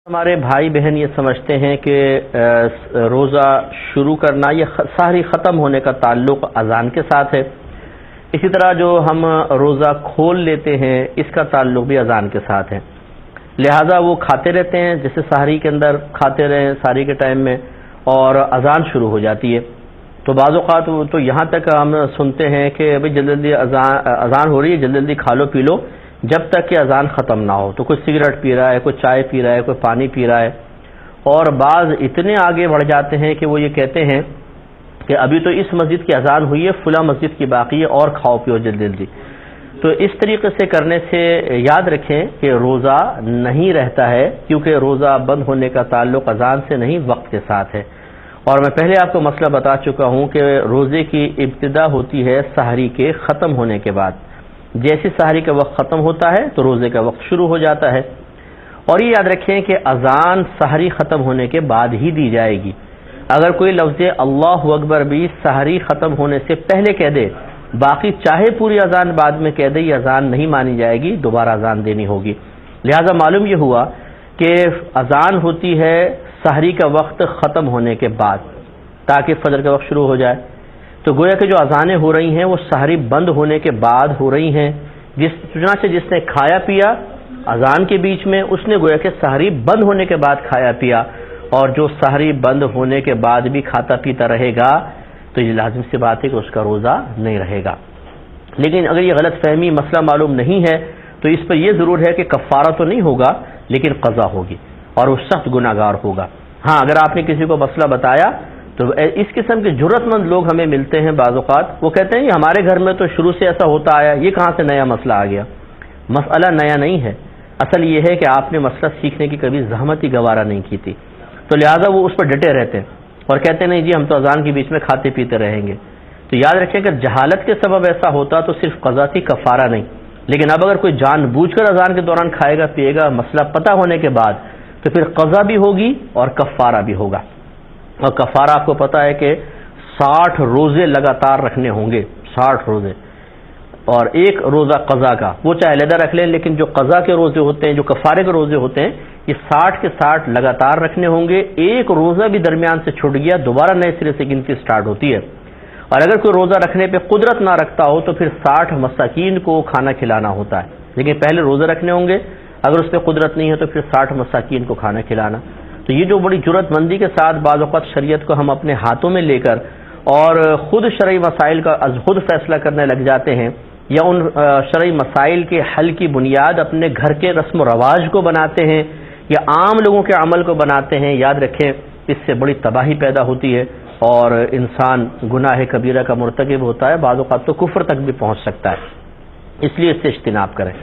ہمارے بھائی بہن یہ سمجھتے ہیں کہ روزہ شروع کرنا یہ سحری ختم ہونے کا تعلق اذان کے ساتھ ہے. اسی طرح جو ہم روزہ کھول لیتے ہیں اس کا تعلق بھی اذان کے ساتھ ہے. لہٰذا وہ کھاتے رہتے ہیں جیسے سحری کے اندر کھاتے رہیں سحری کے ٹائم میں اور اذان شروع ہو جاتی ہے. تو بعض اوقات تو یہاں تک ہم سنتے ہیں کہ بھئی جلدی جلدی اذان ہو رہی ہے، جلدی جلدی کھا لو پی لو جب تک کہ اذان ختم نہ ہو. تو کوئی سگریٹ پی رہا ہے، کوئی چائے پی رہا ہے، کوئی پانی پی رہا ہے. اور بعض اتنے آگے بڑھ جاتے ہیں کہ وہ یہ کہتے ہیں کہ ابھی تو اس مسجد کی اذان ہوئی ہے، فلاں مسجد کی باقی ہے اور کھاؤ پیو جلدی جلدی. تو اس طریقے سے کرنے سے یاد رکھیں کہ روزہ نہیں رہتا ہے، کیونکہ روزہ بند ہونے کا تعلق اذان سے نہیں وقت کے ساتھ ہے. اور میں پہلے آپ کو مسئلہ بتا چکا ہوں کہ روزے کی ابتدا ہوتی ہے سحری کے ختم ہونے کے بعد. جیسے سحری کا وقت ختم ہوتا ہے تو روزے کا وقت شروع ہو جاتا ہے. اور یہ یاد رکھیں کہ اذان سحری ختم ہونے کے بعد ہی دی جائے گی. اگر کوئی لفظ اللہ اکبر بھی سحری ختم ہونے سے پہلے کہہ دے، باقی چاہے پوری اذان بعد میں کہہ دے، یہ اذان نہیں مانی جائے گی، دوبارہ اذان دینی ہوگی. لہذا معلوم یہ ہوا کہ اذان ہوتی ہے سحری کا وقت ختم ہونے کے بعد تاکہ فجر کا وقت شروع ہو جائے. تو گویا کہ جو اذانیں ہو رہی ہیں وہ سحری بند ہونے کے بعد ہو رہی ہیں. چنانچہ جس نے کھایا پیا اذان کے بیچ میں اس نے گویا کہ سحری بند ہونے کے بعد کھایا پیا، اور جو سحری بند ہونے کے بعد بھی کھاتا پیتا رہے گا تو یہ لازم سی بات ہے کہ اس کا روزہ نہیں رہے گا. لیکن اگر یہ غلط فہمی مسئلہ معلوم نہیں ہے تو اس پر یہ ضرور ہے کہ کفارہ تو نہیں ہوگا لیکن قضا ہوگی اور وہ سخت گناہ گار ہوگا. ہاں اگر آپ نے کسی کو مسئلہ بتایا تو اس قسم کے جرأت مند لوگ ہمیں ملتے ہیں بعض اوقات، وہ کہتے ہیں کہ ہمارے گھر میں تو شروع سے ایسا ہوتا آیا، یہ کہاں سے نیا مسئلہ آ گیا. مسئلہ نیا نہیں ہے، اصل یہ ہے کہ آپ نے مسئلہ سیکھنے کی کبھی زحمت ہی گوارا نہیں کی تھی، تو لہٰذا وہ اس پر ڈٹے رہتے ہیں اور کہتے ہیں نہیں جی ہم تو اذان کے بیچ میں کھاتے پیتے رہیں گے. تو یاد رکھیں کہ جہالت کے سبب ایسا ہوتا تو صرف قضا تھی، کفارہ نہیں. لیکن اب اگر کوئی جان بوجھ کر اذان کے دوران کھائے گا پیے گا مسئلہ پتہ ہونے کے بعد تو پھر قضا بھی ہوگی اور کفارہ بھی ہوگا. اور کفارہ آپ کو پتہ ہے کہ 60 روزے لگاتار رکھنے ہوں گے، 60 روزے، اور ایک روزہ قضا کا وہ چاہے علیحدہ رکھ لیں، لیکن جو قضا کے روزے ہوتے ہیں جو کفارے کے روزے ہوتے ہیں یہ 60 کے 60 لگاتار رکھنے ہوں گے. ایک روزہ بھی درمیان سے چھوٹ گیا دوبارہ نئے سرے سے گنتی سٹارٹ ہوتی ہے. اور اگر کوئی روزہ رکھنے پہ قدرت نہ رکھتا ہو تو پھر 60 مساکین کو کھانا کھلانا ہوتا ہے. لیکن پہلے روزے رکھنے ہوں گے، اگر اس پہ قدرت نہیں ہے تو پھر 60 مساکین کو کھانا کھلانا. تو یہ جو بڑی جرأت مندی کے ساتھ بعض اوقات شریعت کو ہم اپنے ہاتھوں میں لے کر اور خود شرعی مسائل کا از خود فیصلہ کرنے لگ جاتے ہیں، یا ان شرعی مسائل کے حل کی بنیاد اپنے گھر کے رسم و رواج کو بناتے ہیں یا عام لوگوں کے عمل کو بناتے ہیں، یاد رکھیں اس سے بڑی تباہی پیدا ہوتی ہے اور انسان گناہ کبیرہ کا مرتکب ہوتا ہے، بعض اوقات تو کفر تک بھی پہنچ سکتا ہے. اس لیے اس سے اجتناب کریں.